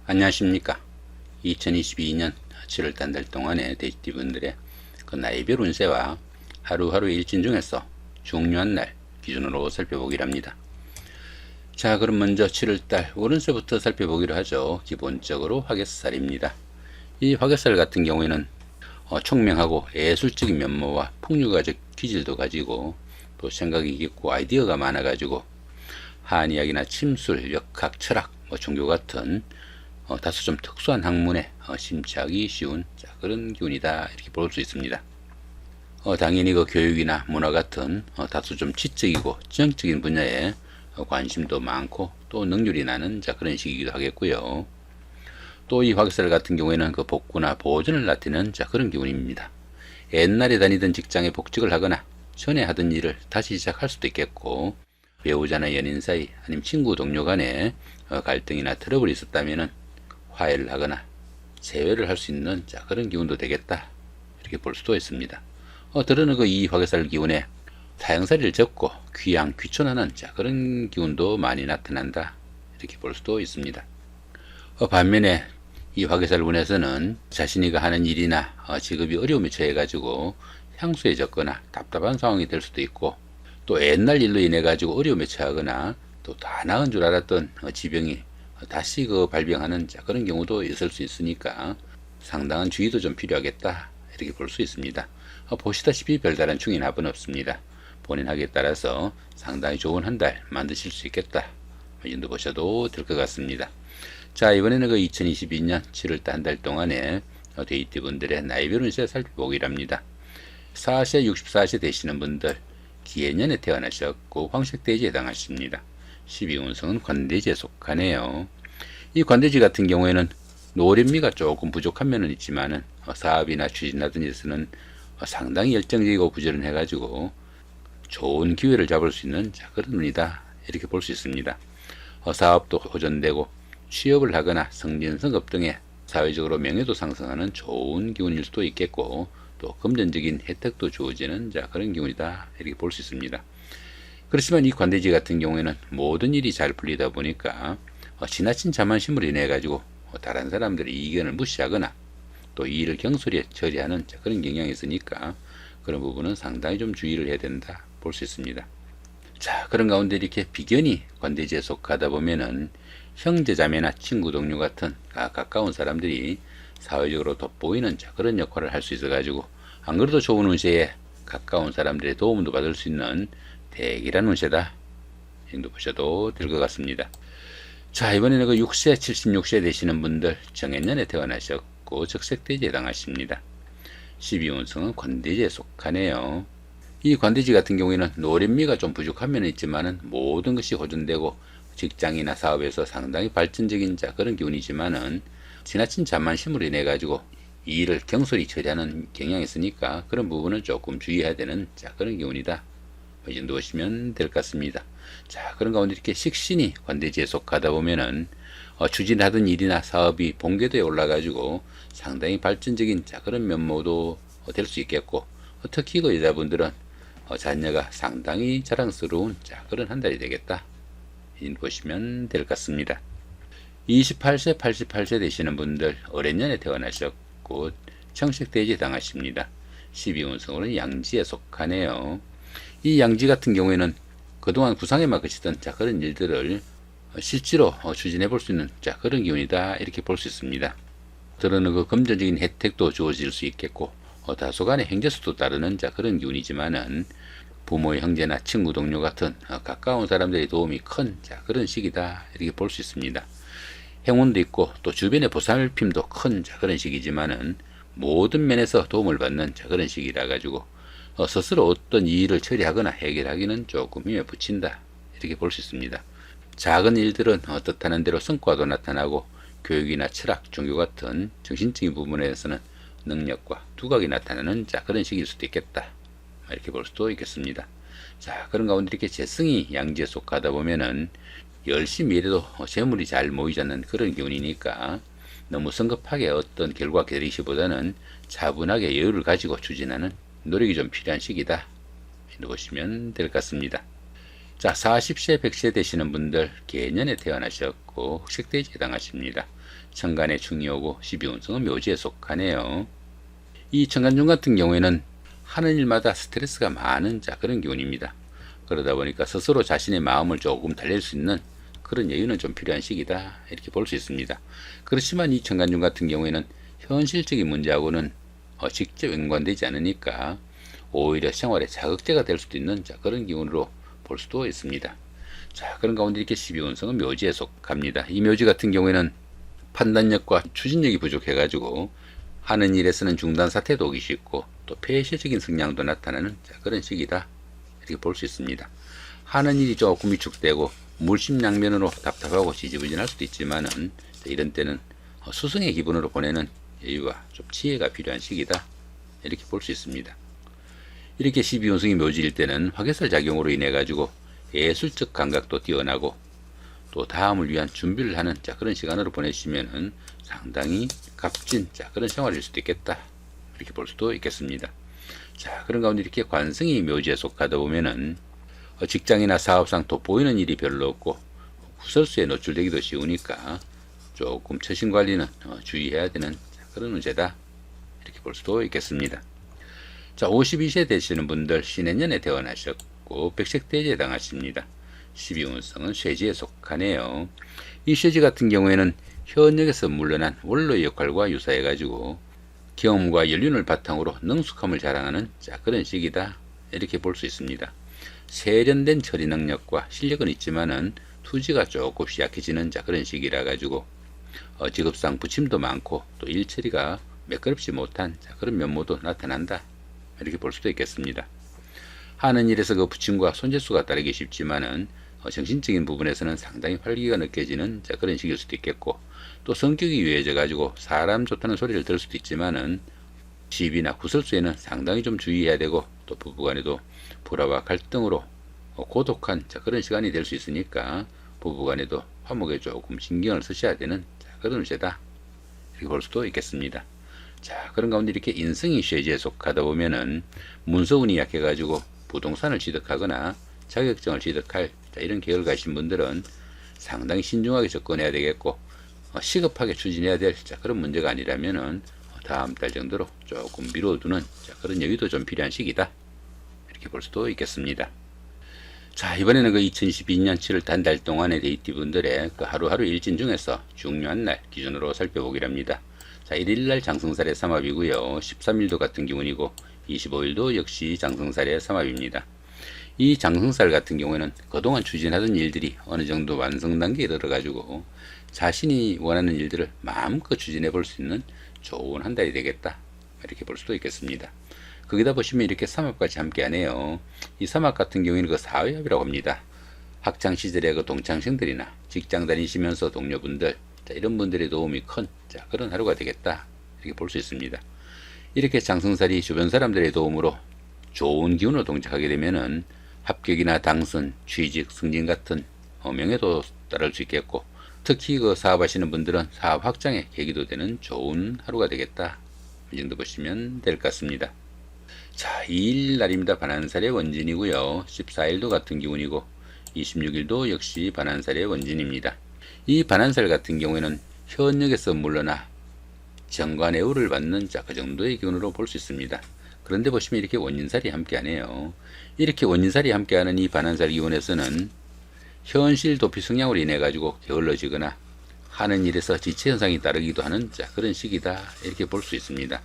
안녕하십니까. 2022년 7월 한 달 동안의 돼지띠분들의 그 나이별 운세와 하루하루 일진 중에서 중요한 날 기준으로 살펴보기로 합니다. 자, 그럼 먼저 7월달 월운세부터 살펴보기로 하죠. 기본적으로 화개살입니다. 이 화개살 같은 경우에는 총명하고 예술적인 면모와 풍류가적 기질도 가지고 또 생각이 깊고 아이디어가 많아가지고 한의학이나 침술, 역학, 철학, 종교 같은 다소 좀 특수한 학문에 심취하기 쉬운 그런 기운이다 이렇게 볼 수 있습니다. 당연히 그 교육이나 문화 같은 다소 좀 지적이고 지형적인 분야에 관심도 많고 또 능률이 나는 그런 시기이기도 하겠고요. 또 이 화개살 같은 경우에는 그 복구나 보존을 나타내는 그런 기운입니다. 옛날에 다니던 직장에 복직을 하거나 전에 하던 일을 다시 시작할 수도 있겠고, 배우자나 연인 사이 아니면 친구 동료 간에 갈등이나 트러블이 있었다면은 화해를 하거나 재회를 할 수 있는 그런 기운도 되겠다 이렇게 볼 수도 있습니다. 들어는 그 이 화개살 기운에 타양살이를 접고 귀양 귀촌하는 그런 기운도 많이 나타난다 이렇게 볼 수도 있습니다. 반면에 이 화개살 운에서는 자신이 하는 일이나 직업이 어려움에 처해 가지고 향수해졌거나 답답한 상황이 될 수도 있고, 또 옛날 일로 인해 가지고 어려움에 처하거나 또 다 나은 줄 알았던 지병이 다시 발병하는 그런 경우도 있을 수 있으니까 상당한 주의도 좀 필요하겠다 이렇게 볼 수 있습니다. 보시다시피 별다른 충인 합은 없습니다. 본인 학에 따라서 상당히 좋은 한 달 만드실 수 있겠다 이 정도 보셔도 될 것 같습니다. 자, 이번에는 2022년 7월달 한 달 동안에 데이트분들의 나이별 운세 살펴보기로 합니다. 4세 64세 되시는 분들 기해년에 태어나셨고 황색돼지에 해당하십니다. 12운성은 관대지에 속하네요. 이 관대지 같은 경우에는 노련미가 조금 부족한 면은 있지만은 사업이나 추진하던 일에서는 상당히 열정적이고 부지런해 가지고 좋은 기회를 잡을 수 있는 그런 운이다 이렇게 볼 수 있습니다. 사업도 호전되고 취업을 하거나 승진 승급 등의 사회적으로 명예도 상승하는 좋은 기운일 수도 있겠고, 또 금전적인 혜택도 주어지는 그런 기운이다 이렇게 볼 수 있습니다. 그렇지만 이 관대지 같은 경우에는 모든 일이 잘 풀리다 보니까 지나친 자만심으로 인해 가지고 다른 사람들의 의견을 무시하거나 또 이 일을 경솔히 처리하는 그런 경향이 있으니까 그런 부분은 상당히 좀 주의를 해야 된다 볼 수 있습니다. 자, 그런 가운데 이렇게 비견이 관대지에 속하다 보면은 형제자매나 친구 동료 같은 가까운 사람들이 사회적으로 돋보이는 그런 역할을 할 수 있어 가지고 안 그래도 좋은 운세에 가까운 사람들의 도움도 받을 수 있는 대기란 운세다 이 정도 보셔도 될 것 같습니다. 자, 이번에는 6세 76세 되시는 분들 정해년에 태어나셨고 적색돼지에 해당하십니다. 12운성은 관대지에 속하네요. 이 관대지 같은 경우에는 노련미가 좀 부족한 면은 있지만은 모든 것이 호전되고 직장이나 사업에서 상당히 발전적인 그런 기운이지만은 지나친 자만심으로 인해 가지고 이 일을 경솔히 처리하는 경향이 있으니까 그런 부분을 조금 주의해야 되는 그런 기운이다 이 정도 보시면 될 것 같습니다. 자, 그런 가운데 이렇게 식신이 관대지에 속하다 보면은 추진하던 일이나 사업이 본궤도에 올라가지고 상당히 발전적인 그런 면모도 될 수 있겠고, 특히 여자분들은 자녀가 상당히 자랑스러운 그런 한 달이 되겠다 이 보시면 될 것 같습니다. 28세 88세 되시는 분들 어린년에 태어나셨고 청색돼지에 해당하십니다. 12운성으로는 양지에 속하네요. 이 양지 같은 경우에는 그동안 구상에만 그치던 그런 일들을 실제로 추진해 볼 수 있는 그런 기운이다 이렇게 볼 수 있습니다. 들어는 금전적인 혜택도 주어질 수 있겠고 다소간의 행재수도 따르는 그런 기운이지만은 부모의 형제나 친구 동료 같은 가까운 사람들의 도움이 큰 그런 시기다 이렇게 볼 수 있습니다. 행운도 있고 또 주변의 보살핌도 큰 그런 시기지만은 모든 면에서 도움을 받는 그런 시기라 가지고 스스로 어떤 일을 처리하거나 해결하기는 조금 힘에 부친다 이렇게 볼 수 있습니다. 작은 일들은 뜻하는 대로 성과도 나타나고 교육이나 철학, 종교 같은 정신적인 부분에서는 능력과 두각이 나타나는 그런 시기일 수도 있겠다 이렇게 볼 수도 있겠습니다. 자, 그런 가운데 이렇게 재성이 양지에 속하다 보면은 열심히 일해도 재물이 잘 모이지 않는 그런 기운이니까 너무 성급하게 어떤 결과 기다리시보다는 차분하게 여유를 가지고 추진하는 노력이 좀 필요한 시기다 이렇게 보시면 될 것 같습니다. 자, 40세 100세 되시는 분들 개년에 태어나셨고 흑색돼지에 해당하십니다. 천간에 충이 오고 12운성은 묘지에 속하네요. 이 천간중 같은 경우에는 하는 일마다 스트레스가 많은 그런 기운입니다. 그러다 보니까 스스로 자신의 마음을 조금 달랠 수 있는 그런 여유는 좀 필요한 시기다 이렇게 볼 수 있습니다. 그렇지만 이 천간중 같은 경우에는 현실적인 문제하고는 직접 연관되지 않으니까 오히려 생활에 자극제가 될 수도 있는 그런 기운으로 볼 수도 있습니다. 그런 가운데 이렇게 12운성은 묘지에 속합니다. 이 묘지 같은 경우에는 판단력과 추진력이 부족해가지고 하는 일에서는 중단 사태도 오기 쉽고 또 폐쇄적인 성향도 나타나는 그런 시기다 이렇게 볼 수 있습니다. 하는 일이 조금 위축되고 물심양면으로 답답하고 지지부진할 수도 있지만은 이런 때는 수승의 기분으로 보내는 여유와 좀 지혜가 필요한 시기다 이렇게 볼 수 있습니다. 이렇게 12운성이 묘지일 때는 화개설 작용으로 인해 가지고 예술적 감각도 뛰어나고 또 다음을 위한 준비를 하는 그런 시간으로 보내시면은 상당히 값진 그런 생활일 수도 있겠다 이렇게 볼 수도 있겠습니다. 그런 가운데 이렇게 관성이 묘지에 속하다 보면은 직장이나 사업상 돋보이는 일이 별로 없고 구설수에 노출되기도 쉬우니까 조금 처신 관리는 주의해야 되는 그런 운세다 이렇게 볼 수도 있겠습니다. 52세 되시는 분들 신해년에 태어나셨고 백색대지에 해당하십니다. 12운성은 쇠지에 속하네요. 이 쇠지 같은 경우에는 현역에서 물러난 원로의 역할과 유사해 가지고 경험과 연륜을 바탕으로 능숙함을 자랑하는 그런 시기다 이렇게 볼 수 있습니다. 세련된 처리 능력과 실력은 있지만은 투지가 조금씩 약해지는 그런 시기라 가지고 직업상 부침도 많고 또 일처리가 매끄럽지 못한 그런 면모도 나타난다 이렇게 볼 수도 있겠습니다. 하는 일에서 그 부침과 손재수가 따르기 쉽지만은 정신적인 부분에서는 상당히 활기가 느껴지는 그런 시기일 수도 있겠고 또 성격이 유해져 가지고 사람 좋다는 소리를 들을 수도 있지만은 시비나 구설수에는 상당히 좀 주의해야 되고 또 부부간에도 불화와 갈등으로 고독한 그런 시간이 될 수 있으니까 부부간에도 화목에 조금 신경을 쓰셔야 되는 그런 운세다 이렇게 볼 수도 있겠습니다. 그런 가운데 이렇게 인성이 쇠지에 속하다 보면은 문서운이 약해 가지고 부동산을 취득하거나 자격증을 취득할 이런 계획을 가신 분들은 상당히 신중하게 접근해야 되겠고 시급하게 추진해야 될 그런 문제가 아니라면은 다음 달 정도로 조금 미뤄두는 그런 여유도 좀 필요한 시기다 이렇게 볼 수도 있겠습니다. 이번에는 그 2022년 7월 단 달 동안의 데이트 분들의 그 하루하루 일진 중에서 중요한 날 기준으로 살펴보기랍니다. 1일날 장성살의 삼합이고요. 13일도 같은 기운이고 25일도 역시 장성살의 삼합입니다. 이 장성살 같은 경우에는 그동안 추진하던 일들이 어느 정도 완성 단계에 들어가지고 자신이 원하는 일들을 마음껏 추진해 볼 수 있는 좋은 한 달이 되겠다 이렇게 볼 수도 있겠습니다. 거기다 보시면 이렇게 삼합까지 함께 하네요. 이 삼합 같은 경우에는 그 사회합이라고 합니다. 학창시절의 그 동창생들이나 직장 다니시면서 동료분들 이런 분들의 도움이 큰 그런 하루가 되겠다 이렇게 볼 수 있습니다. 이렇게 장성살이 주변 사람들의 도움으로 좋은 기운으로 동작하게 되면은 합격이나 당선, 취직, 승진 같은 명예도 따를 수 있겠고 특히 그 사업하시는 분들은 사업 확장의 계기도 되는 좋은 하루가 되겠다 이 정도 보시면 될 것 같습니다. 2일 날입니다. 반환살의 원진이고요. 14일도 같은 기운이고 26일도 역시 반환살의 원진입니다. 이 반환살 같은 경우에는 현역에서 물러나 정관애우를 받는 그 정도의 기운으로 볼 수 있습니다. 그런데 보시면 이렇게 원인살이 함께하네요. 이렇게 원인살이 함께하는 이 반환살 기운에서는 현실 도피 성향으로 인해 가지고 게을러지거나 하는 일에서 지체 현상이 따르기도 하는 그런 시기다 이렇게 볼 수 있습니다.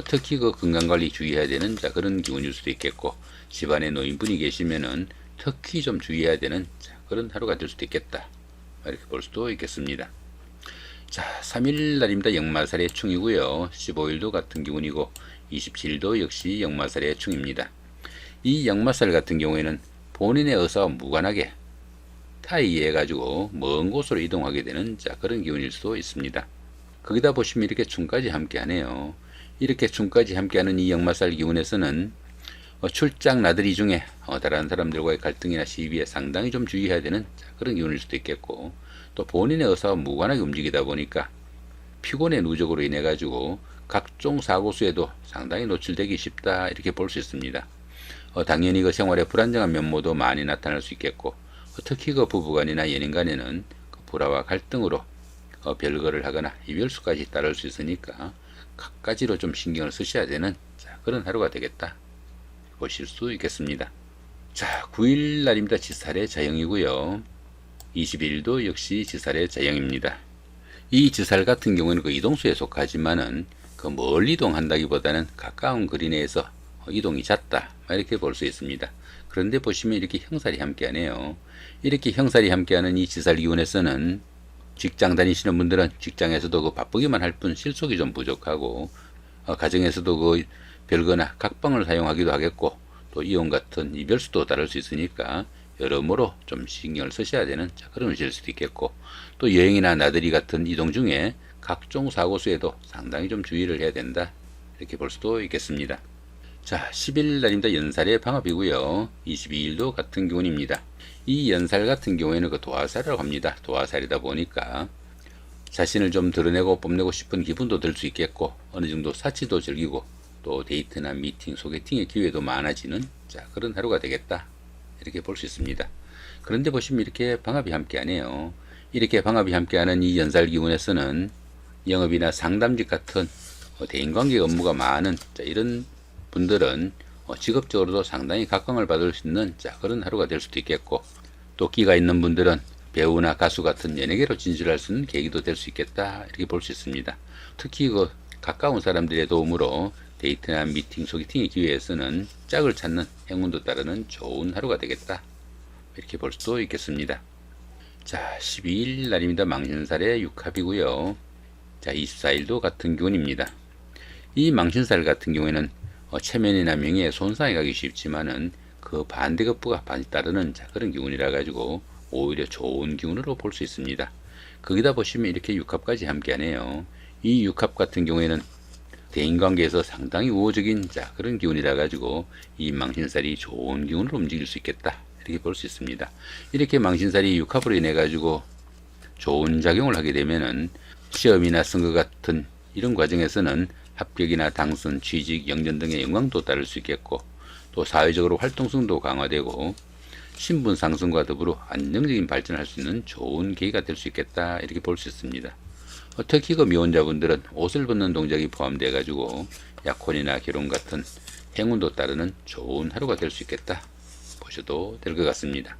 특히 그 건강관리 주의해야 되는 그런 기운일 수도 있겠고 집안에 노인분이 계시면은 특히 좀 주의해야 되는 그런 하루가 될 수도 있겠다 이렇게 볼 수도 있겠습니다. 3일 날입니다. 역마살의 충이고요. 15일도 같은 기운이고 27일도 역시 역마살의 충입니다. 이 역마살 같은 경우에는 본인의 의사와 무관하게 타이해 가지고 먼 곳으로 이동하게 되는 그런 기운일 수도 있습니다. 거기다 보시면 이렇게 충까지 함께 하네요. 이렇게 충까지 함께하는 이 역마살 기운에서는 출장 나들이 중에 다른 사람들과의 갈등이나 시비에 상당히 좀 주의해야 되는 그런 기운일 수도 있겠고 또 본인의 의사와 무관하게 움직이다 보니까 피곤의 누적으로 인해 가지고 각종 사고수에도 상당히 노출되기 쉽다 이렇게 볼 수 있습니다. 당연히 그 생활의 불안정한 면모도 많이 나타날 수 있겠고 특히 그 부부간이나 연인간에는 그 불화와 갈등으로 별거를 하거나 이별수까지 따를 수 있으니까 각가지로 좀 신경을 쓰셔야 되는 그런 하루가 되겠다 보실 수 있겠습니다. 자, 9일 날입니다. 지살의 자영이고요. 21일도 역시 지살의 자영입니다. 이 지살 같은 경우는 그 이동수에 속하지만은 그 멀리 이동한다기보다는 가까운 거리 내에서 이동이 잦다 이렇게 볼 수 있습니다. 그런데 보시면 이렇게 형살이 함께하네요. 이렇게 형살이 함께하는 이 지살 기운에서는 직장 다니시는 분들은 직장에서도 그 바쁘기만 할 뿐 실속이 좀 부족하고 가정에서도 그 별거나 각방을 사용하기도 하겠고 또 이혼 같은 이별수도 따를 수 있으니까 여러모로 좀 신경을 쓰셔야 되는 그런 실 수도 있겠고 또 여행이나 나들이 같은 이동 중에 각종 사고 수에도 상당히 좀 주의를 해야 된다 이렇게 볼 수도 있겠습니다. 자, 10일 날입니다. 연살의 방합이고요. 22일도 같은 기운입니다. 이 연살 같은 경우에는 그 도화살이라고 합니다. 도화살이다 보니까 자신을 좀 드러내고 뽐내고 싶은 기분도 들 수 있겠고 어느 정도 사치도 즐기고 또 데이트나 미팅, 소개팅의 기회도 많아지는 그런 하루가 되겠다 이렇게 볼 수 있습니다. 그런데 보시면 이렇게 방합이 함께하네요. 이렇게 방합이 함께하는 이 연살 기운에서는 영업이나 상담직 같은 대인관계 업무가 많은 이런 분들은 직업적으로도 상당히 각광을 받을 수 있는 그런 하루가 될 수도 있겠고 또 끼가 있는 분들은 배우나 가수 같은 연예계로 진출할 수 있는 계기도 될 수 있겠다 이렇게 볼 수 있습니다. 특히 그 가까운 사람들의 도움으로 데이트나 미팅, 소개팅의 기회에서는 짝을 찾는 행운도 따르는 좋은 하루가 되겠다 이렇게 볼 수도 있겠습니다. 자, 12일 날입니다. 망신살의 육합이고요. 자, 24일도 같은 기운입니다. 이 망신살 같은 경우에는 체면이나 명예에 손상이 가기 쉽지만은 그 반대급부가 많이 따르는 그런 기운이라 가지고 오히려 좋은 기운으로 볼 수 있습니다. 거기다 보시면 이렇게 육합까지 함께하네요. 이 육합 같은 경우에는 대인관계에서 상당히 우호적인 그런 기운이라 가지고 이 망신살이 좋은 기운으로 움직일 수 있겠다 이렇게 볼 수 있습니다. 이렇게 망신살이 육합으로 인해 가지고 좋은 작용을 하게 되면은 시험이나 선거 같은 이런 과정에서는 합격이나 당선, 취직, 영전 등의 영광도 따를 수 있겠고 또 사회적으로 활동성도 강화되고 신분 상승과 더불어 안정적인 발전할 수 있는 좋은 계기가 될 수 있겠다 이렇게 볼 수 있습니다. 특히 그 미혼자분들은 옷을 벗는 동작이 포함되어 가지고 약혼이나 결혼 같은 행운도 따르는 좋은 하루가 될 수 있겠다 보셔도 될 것 같습니다.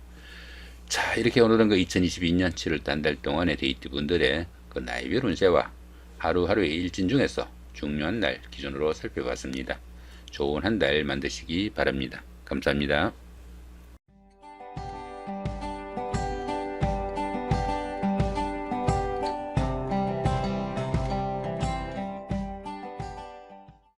자, 이렇게 오늘은 그 2022년 7월 한 달 동안의 데이트 분들의 그 나이별 운세와 하루하루의 일진 중에서 중요한 날 기준으로 살펴봤습니다. 좋은 한 달 만드시기 바랍니다. 감사합니다.